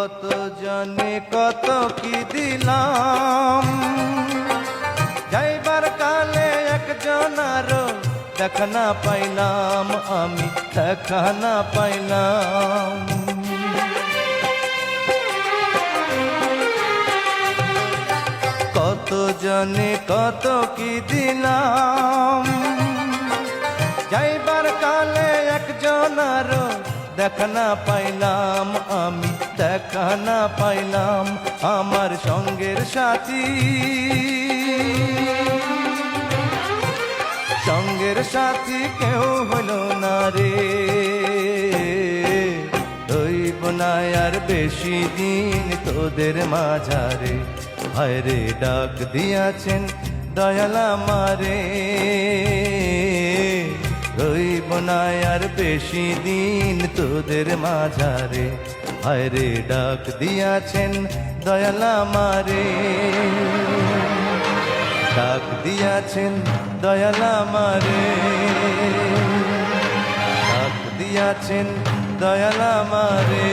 কত জানে কত কি দিলাম, যাইবার কালে একজনার দেখা না পাইলাম, আমি দেখা না পাইলাম। কত জানে কত কি দিলাম, যাইবার কালে একজনার দেখা না পাইলাম, আমি দেখা না পাইলাম। আমার সঙ্গের সাথী, সঙ্গের সাথী কেউ হইল না রে, রইব না আর বেশি দিন তোদের মাঝারে। ভাইরে ডাক দিয়াছেন দয়াল আমারে, রইব না আর বেশি দিন তোদের মাঝারে। ভাইরে ডাক দিয়াছেন দয়াল আমারে, ডাক দিয়াছেন দয়াল আমারে, ডাক দিয়াছেন দয়াল আমারে।